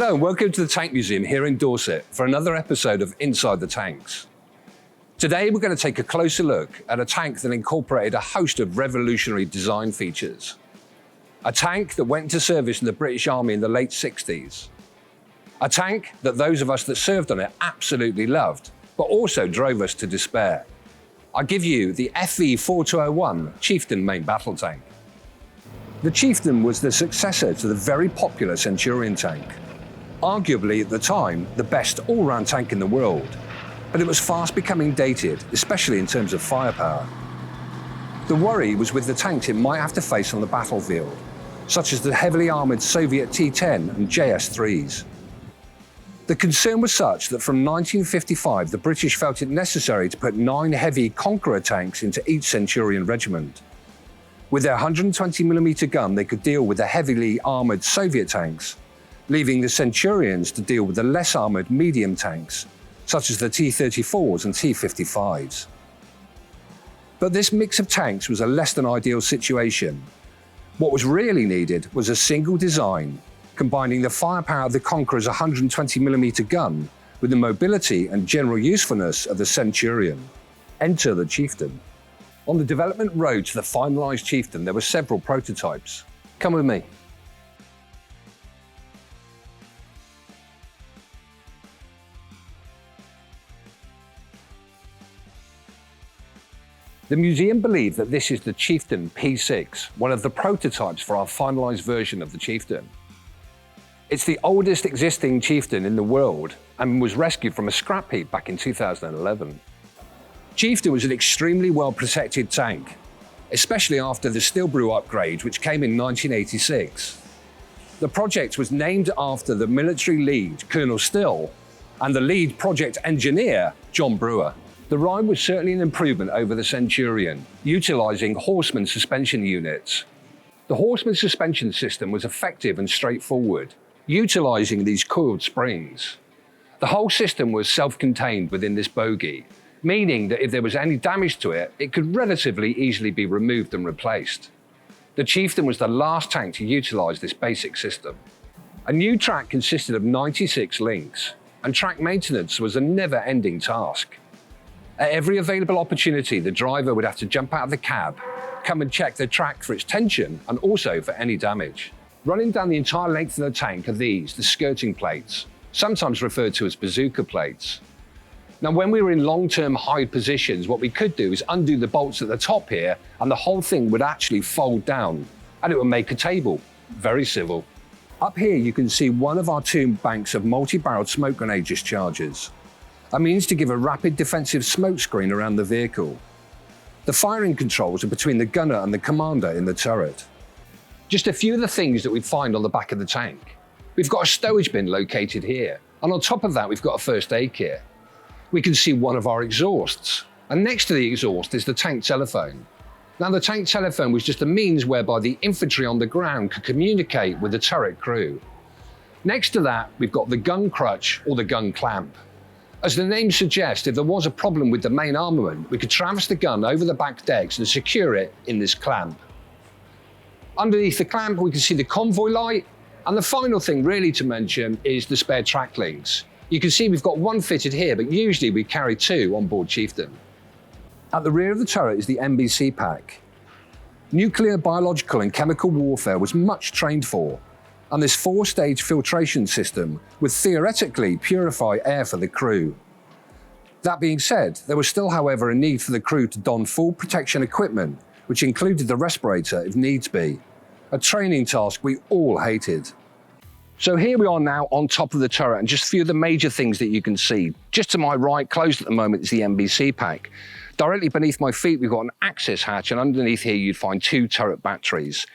Hello and welcome to the Tank Museum here in Dorset for another episode of Inside the Tanks. Today we're going to take a closer look at a tank that incorporated a host of revolutionary design features. A tank that went into service in the British Army in the late 60s. A tank that those of us that served on it absolutely loved, but also drove us to despair. I give you the FV4201 Chieftain main battle tank. The Chieftain was the successor to the very popular Centurion tank. Arguably at the time, the best all-round tank in the world, but it was fast becoming dated, especially in terms of firepower. The worry was with the tanks it might have to face on the battlefield, such as the heavily armoured Soviet T-10 and JS-3s. The concern was such that from 1955 the British felt it necessary to put 9 heavy Conqueror tanks into each Centurion regiment. With their 120mm gun they could deal with the heavily armoured Soviet tanks, leaving the Centurions to deal with the less armoured medium tanks, such as the T-34s and T-55s. But this mix of tanks was a less than ideal situation. What was really needed was a single design, combining the firepower of the Conqueror's 120mm gun with the mobility and general usefulness of the Centurion. Enter the Chieftain. On the development road to the finalised Chieftain, there were several prototypes. Come with me. The museum believe that this is the Chieftain P6, one of the prototypes for our finalised version of the Chieftain. It's the oldest existing Chieftain in the world and was rescued from a scrap heap back in 2011. Chieftain was an extremely well protected tank, especially after the Stillbrew upgrade which came in 1986. The project was named after the military lead, Colonel Still, and the lead project engineer, John Brewer. The ride was certainly an improvement over the Centurion, utilising Horseman suspension units. The Horseman suspension system was effective and straightforward, utilising these coiled springs. The whole system was self-contained within this bogie, meaning that if there was any damage to it, it could relatively easily be removed and replaced. The Chieftain was the last tank to utilise this basic system. A new track consisted of 96 links, and track maintenance was a never-ending task. At every available opportunity, the driver would have to jump out of the cab, come and check the track for its tension and also for any damage. Running down the entire length of the tank are these, the skirting plates, sometimes referred to as bazooka plates. Now, when we were in long-term hide positions, what we could do is undo the bolts at the top here, and the whole thing would actually fold down, and it would make a table. Very civil. Up here, you can see one of our 2 banks of multi-barreled smoke grenade discharges, a means to give a rapid defensive smoke screen around the vehicle. The firing controls are between the gunner and the commander in the turret. Just a few of the things that we'd find on the back of the tank. We've got a stowage bin located here, and on top of that we've got a first aid kit. We can see one of our exhausts, and next to the exhaust is the tank telephone. Now, the tank telephone was just a means whereby the infantry on the ground could communicate with the turret crew. Next to that, we've got the gun crutch or the gun clamp. As the name suggests, if there was a problem with the main armament, we could traverse the gun over the back decks and secure it in this clamp. Underneath the clamp, we can see the convoy light, and the final thing really to mention is the spare track links. You can see we've got 1 fitted here, but usually we carry 2 on board Chieftain. At the rear of the turret is the NBC pack. Nuclear, biological and chemical warfare was much trained for, and this 4-stage filtration system would theoretically purify air for the crew. That being said, there was still, however, a need for the crew to don full protection equipment, which included the respirator if needs be, a training task we all hated. So here we are now on top of the turret, and just a few of the major things that you can see. Just to my right, closed at the moment, is the NBC pack. Directly beneath my feet, we've got an access hatch, and underneath here you'd find 2 turret batteries.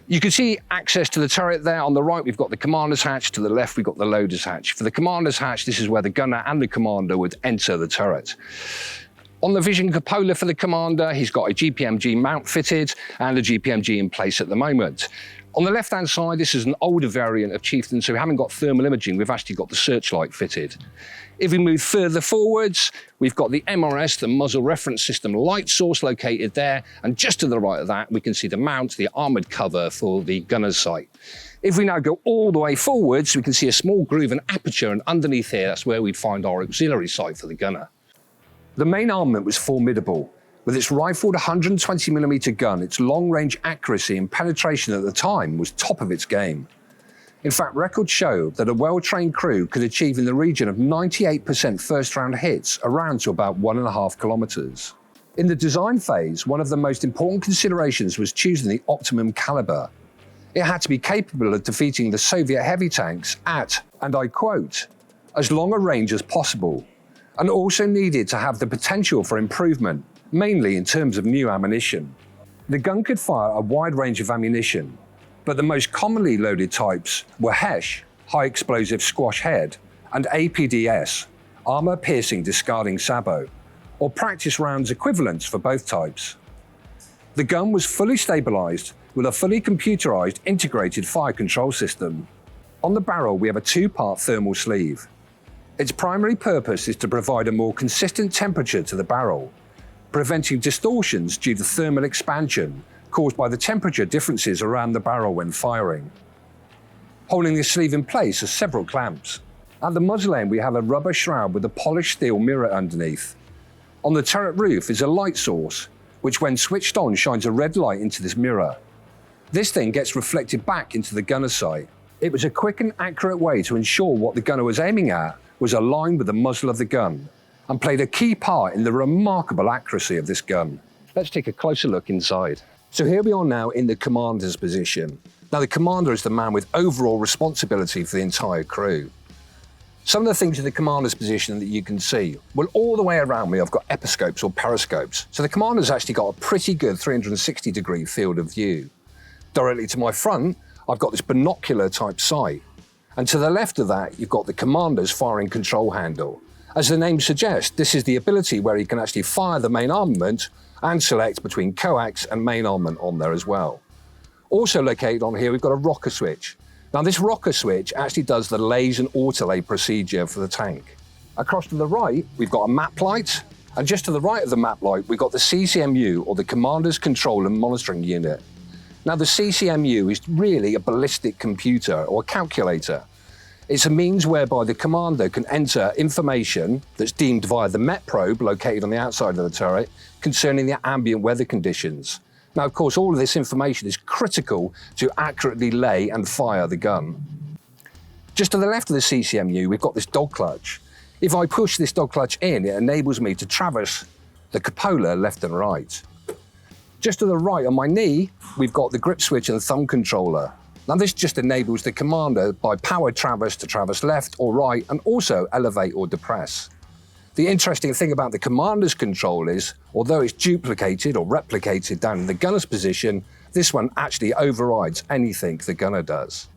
You can see access to the turret there. On the right, we've got the commander's hatch. To the left, we've got the loader's hatch. For the commander's hatch, this is where the gunner and the commander would enter the turret. On the vision cupola for the commander, he's got a GPMG mount fitted and a GPMG in place at the moment. On the left-hand side, this is an older variant of Chieftain, so we haven't got thermal imaging, we've actually got the searchlight fitted. If we move further forwards, we've got the MRS, the muzzle reference system light source located there, and just to the right of that, we can see the mount, the armoured cover for the gunner's sight. If we now go all the way forwards, we can see a small groove and aperture, and underneath here, that's where we'd find our auxiliary sight for the gunner. The main armament was formidable. With its rifled 120mm gun, its long-range accuracy and penetration at the time was top of its game. In fact, records show that a well-trained crew could achieve in the region of 98% first-round hits, around to about 1.5 kilometers. In the design phase, one of the most important considerations was choosing the optimum caliber. It had to be capable of defeating the Soviet heavy tanks at, and I quote, as long a range as possible, and also needed to have the potential for improvement, mainly in terms of new ammunition. The gun could fire a wide range of ammunition, but the most commonly loaded types were HESH, high explosive squash head, and APDS, armor piercing discarding sabot, or practice rounds equivalents for both types. The gun was fully stabilized with a fully computerized integrated fire control system. On the barrel, we have a two-part thermal sleeve. Its primary purpose is to provide a more consistent temperature to the barrel, preventing distortions due to thermal expansion caused by the temperature differences around the barrel when firing. Holding the sleeve in place are several clamps. At the muzzle end, we have a rubber shroud with a polished steel mirror underneath. On the turret roof is a light source, which when switched on shines a red light into this mirror. This then gets reflected back into the gunner's sight. It was a quick and accurate way to ensure what the gunner was aiming at was aligned with the muzzle of the gun, and played a key part in the remarkable accuracy of this gun. Let's take a closer look inside. So here we are now in the commander's position. Now the commander is the man with overall responsibility for the entire crew. Some of the things in the commander's position that you can see, well, all the way around me I've got episcopes or periscopes. So the commander's actually got a pretty good 360-degree field of view. Directly to my front, I've got this binocular type sight. And to the left of that, you've got the commander's firing control handle. As the name suggests, this is the ability where he can actually fire the main armament and select between coax and main armament on there as well. Also located on here, we've got a rocker switch. Now this rocker switch actually does the lays and auto-lay procedure for the tank. Across to the right, we've got a map light, and just to the right of the map light, we've got the CCMU, or the Commander's Control and Monitoring Unit. Now the CCMU is really a ballistic computer or calculator. It's a means whereby the commander can enter information that's deemed via the MET probe located on the outside of the turret concerning the ambient weather conditions. Now, of course, all of this information is critical to accurately lay and fire the gun. Just to the left of the CCMU, we've got this dog clutch. If I push this dog clutch in, it enables me to traverse the cupola left and right. Just to the right on my knee, we've got the grip switch and thumb controller. Now this just enables the commander by power traverse to traverse left or right and also elevate or depress. The interesting thing about the commander's control is, although it's duplicated or replicated down in the gunner's position, this one actually overrides anything the gunner does.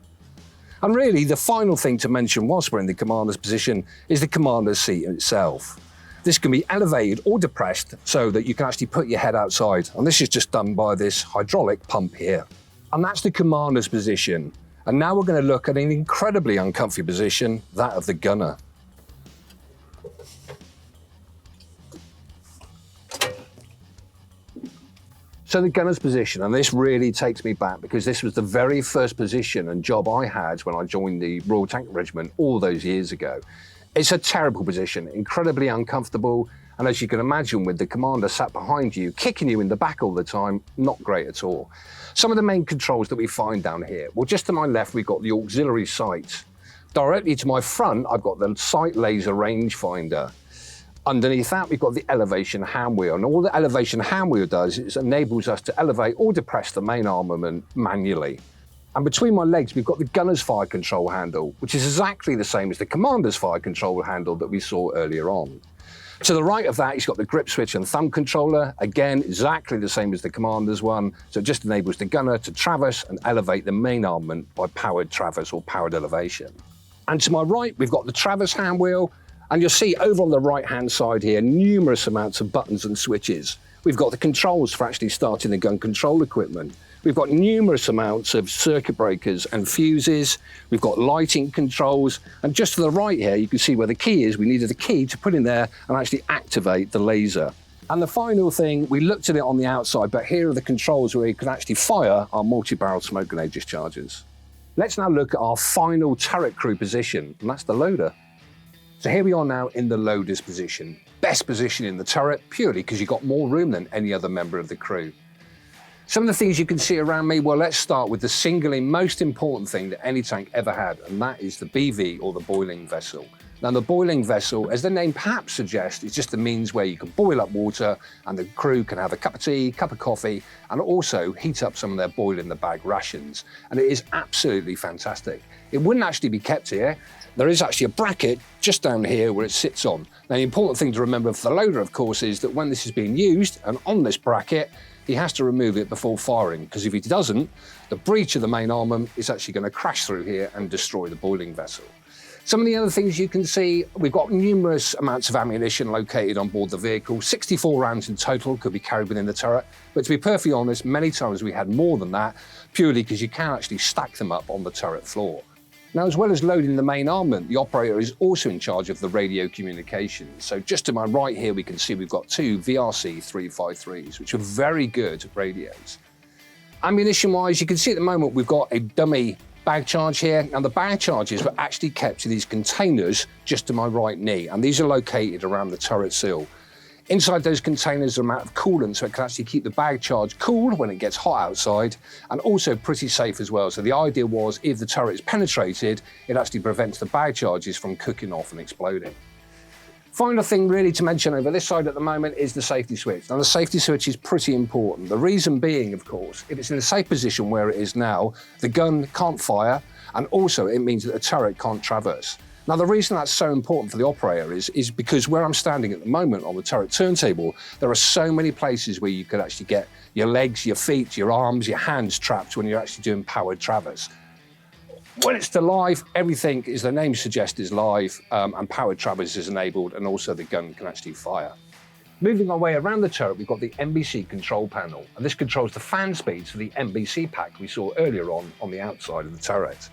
And really the final thing to mention whilst we're in the commander's position is the commander's seat itself. This can be elevated or depressed so that you can actually put your head outside, and this is just done by this hydraulic pump here. And that's the commander's position. And now we're going to look at an incredibly uncomfy position, that of the gunner. So the gunner's position, and this really takes me back because this was the very first position and job I had when I joined the Royal Tank Regiment all those years ago. It's a terrible position, incredibly uncomfortable, and as you can imagine with the commander sat behind you, kicking you in the back all the time, not great at all. Some of the main controls that we find down here, well, just to my left, we've got the auxiliary sight. Directly to my front, I've got the sight laser rangefinder. Underneath that, we've got the elevation hand wheel, and all the elevation hand wheel does is enables us to elevate or depress the main armament manually. And between my legs, we've got the gunner's fire control handle, which is exactly the same as the commander's fire control handle that we saw earlier on. To the right of that, he's got the grip switch and thumb controller. Again, exactly the same as the commander's one. So it just enables the gunner to traverse and elevate the main armament by powered traverse or powered elevation. And to my right, we've got the traverse hand wheel. And you'll see over on the right-hand side here, numerous amounts of buttons and switches. We've got the controls for actually starting the gun control equipment. We've got numerous amounts of circuit breakers and fuses. We've got lighting controls. And just to the right here, you can see where the key is. We needed a key to put in there and actually activate the laser. And the final thing, we looked at it on the outside, but here are the controls where you can actually fire our multi-barrel smoke grenade dischargers. Let's now look at our final turret crew position, and that's the loader. So here we are now in the loader's position. Best position in the turret, purely because you've got more room than any other member of the crew. Some of the things you can see around me, well, let's start with the singularly most important thing that any tank ever had, and that is the BV, or the boiling vessel. Now, the boiling vessel, as the name perhaps suggests, is just a means where you can boil up water and the crew can have a cup of tea, cup of coffee, and also heat up some of their boil-in-the-bag rations. And it is absolutely fantastic. It wouldn't actually be kept here. There is actually a bracket just down here where it sits on. Now, the important thing to remember for the loader, of course, is that when this is being used and on this bracket, he has to remove it before firing, because if he doesn't, the breech of the main armament is actually going to crash through here and destroy the boiling vessel. Some of the other things you can see, we've got numerous amounts of ammunition located on board the vehicle. 64 rounds in total could be carried within the turret. But to be perfectly honest, many times we had more than that, purely because you can actually stack them up on the turret floor. Now, as well as loading the main armament, the operator is also in charge of the radio communications. So just to my right here, we can see we've got two VRC 353s, which are very good radios. Ammunition-wise, you can see at the moment we've got a dummy bag charge here. Now, the bag charges were actually kept in these containers just to my right knee, and these are located around the turret sill. Inside those containers are a amount of coolant, so it can actually keep the bag charge cool when it gets hot outside, and also pretty safe as well. So the idea was, if the turret is penetrated, it actually prevents the bag charges from cooking off and exploding. Final thing really to mention over this side at the moment is the safety switch. Now, the safety switch is pretty important. The reason being, of course, if it's in a safe position where it is now, the gun can't fire, and also it means that the turret can't traverse. Now, the reason that's so important for the operator is because where I'm standing at the moment on the turret turntable, there are so many places where you could actually get your legs, your feet, your arms, your hands trapped when you're actually doing powered traverse. When it's to live, everything, as the name suggests, is live, and powered traverse is enabled, and also the gun can actually fire. Moving our way around the turret, we've got the NBC control panel, and this controls the fan speeds for the NBC pack we saw earlier on the outside of the turret.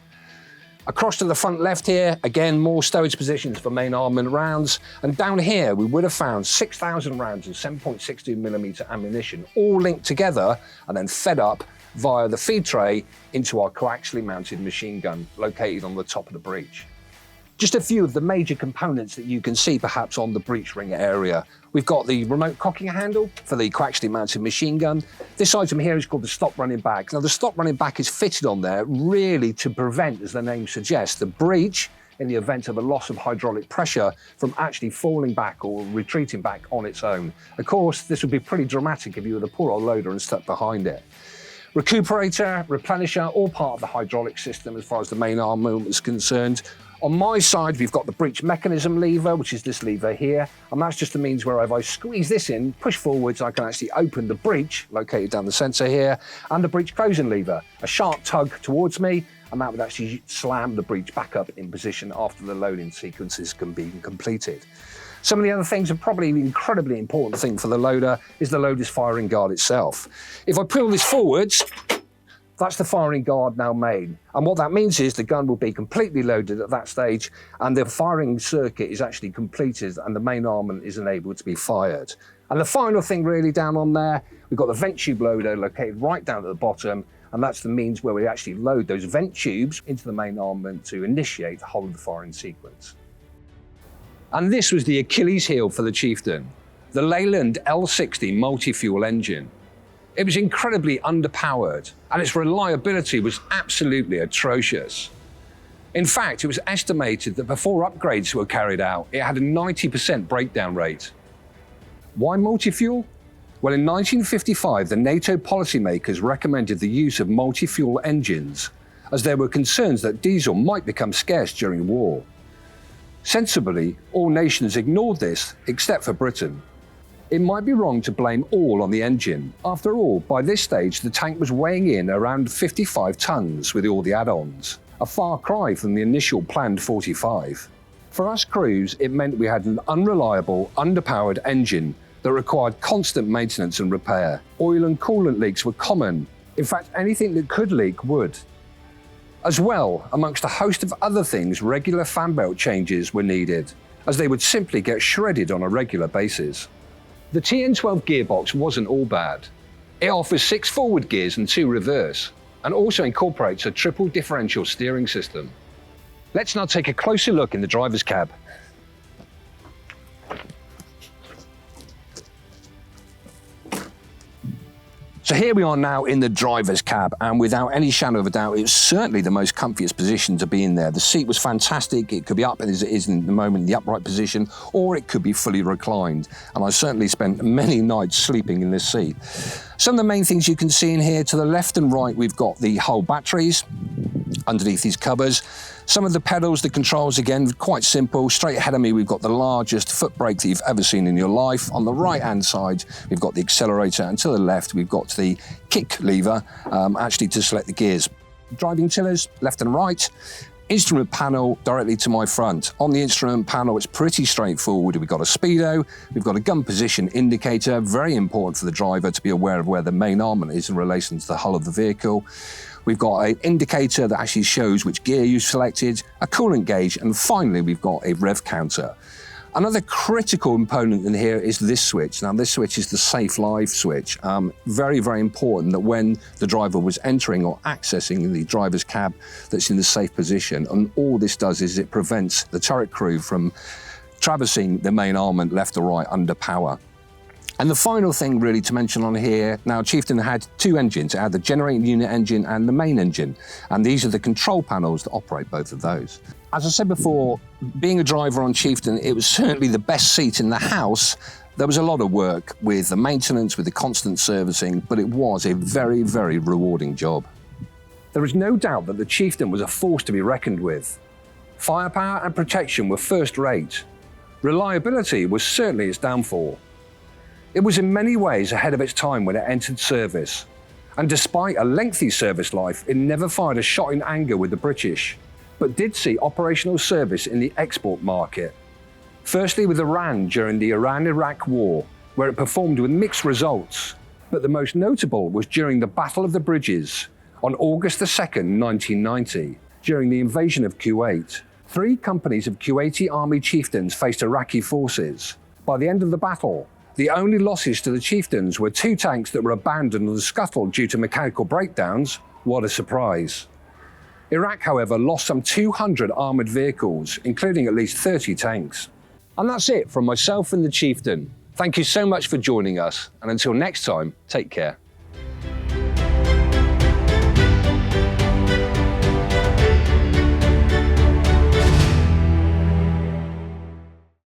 Across to the front left here, again, more stowage positions for main armament rounds, and down here we would have found 6,000 rounds of 7.62mm ammunition, all linked together and then fed up via the feed tray into our coaxially mounted machine gun located on the top of the breech. Just a few of the major components that you can see perhaps on the breech ring area. We've got the remote cocking handle for the coaxially mounted machine gun. This item here is called the stop running back. Now, the stop running back is fitted on there really to prevent, as the name suggests, the breech in the event of a loss of hydraulic pressure from actually falling back or retreating back on its own. Of course, this would be pretty dramatic if you were the poor old loader and stuck behind it. Recuperator, replenisher, all part of the hydraulic system as far as the main armament is concerned. On my side, we've got the breech mechanism lever, which is this lever here, and that's just a means where if I squeeze this in, push forwards, I can actually open the breech, located down the centre here, and the breech closing lever, a sharp tug towards me, and that would actually slam the breech back up in position after the loading sequences can be completed. Some of the other things, and probably the incredibly important thing for the loader, is the loader's firing guard itself. If I pull this forwards, that's the firing guard now made. And what that means is the gun will be completely loaded at that stage, and the firing circuit is actually completed and the main armament is enabled to be fired. And the final thing really down on there, we've got the vent tube loader located right down at the bottom, and that's the means where we actually load those vent tubes into the main armament to initiate the whole of the firing sequence. And this was the Achilles heel for the Chieftain, the Leyland L60 multi-fuel engine. It was incredibly underpowered, and its reliability was absolutely atrocious. In fact, it was estimated that before upgrades were carried out, it had a 90% breakdown rate. Why multi-fuel? Well, in 1955, the NATO policymakers recommended the use of multi-fuel engines, as there were concerns that diesel might become scarce during war. Sensibly, all nations ignored this, except for Britain. It might be wrong to blame all on the engine. After all, by this stage, the tank was weighing in around 55 tons with all the add-ons, a far cry from the initial planned 45. For us crews, it meant we had an unreliable, underpowered engine that required constant maintenance and repair. Oil and coolant leaks were common, In fact, anything that could leak would. As well, amongst a host of other things, regular fan belt changes were needed, as they would simply get shredded on a regular basis. The TN12 gearbox wasn't all bad. It offers 6 forward gears and 2 reverse, and also incorporates a triple differential steering system. Let's now take a closer look in the driver's cab. So here we are now in the driver's cab, and without any shadow of a doubt, it's certainly the most comfiest position to be in there. The seat was fantastic. It could be up as it is in the moment in the upright position, or it could be fully reclined. And I certainly spent many nights sleeping in this seat. Some of the main things you can see in here, to the left and right, we've got the whole batteries underneath these covers. Some of the pedals, the controls, again, quite simple. Straight ahead of me, we've got the largest foot brake that you've ever seen in your life. On the right-hand side, we've got the accelerator, and to the left, we've got the kick lever, actually to select the gears. Driving tillers, left and right. Instrument panel directly to my front. On the instrument panel, it's pretty straightforward. We've got a speedo, we've got a gun position indicator, very important for the driver to be aware of where the main armament is in relation to the hull of the vehicle. We've got an indicator that actually shows which gear you've selected, a coolant gauge, and finally we've got a rev counter. Another critical component in here is this switch. Now this switch is the Safe Live switch. Very, very important that when the driver was entering or accessing the driver's cab, that's in the safe position. And all this does is it prevents the turret crew from traversing the main armament left or right under power. And the final thing really to mention on here, now Chieftain had 2 engines. It had the generating unit engine and the main engine. And these are the control panels that operate both of those. As I said before, being a driver on Chieftain, it was certainly the best seat in the house. There was a lot of work with the maintenance, with the constant servicing, but it was a very, very rewarding job. There is no doubt that the Chieftain was a force to be reckoned with. Firepower and protection were first rate. Reliability was certainly its downfall. It was in many ways ahead of its time when it entered service, and despite a lengthy service life, it never fired a shot in anger with the British, but did see operational service in the export market. Firstly with Iran during the Iran-Iraq War, where it performed with mixed results, but the most notable was during the Battle of the Bridges on August 2nd, 1990, during the invasion of Kuwait. 3 companies of Kuwaiti army chieftains faced Iraqi forces. By the end of the battle, the only losses to the chieftains were 2 tanks that were abandoned and scuttled due to mechanical breakdowns. What a surprise. Iraq, however, lost some 200 armoured vehicles, including at least 30 tanks. And that's it from myself and the Chieftain. Thank you so much for joining us, and until next time, take care.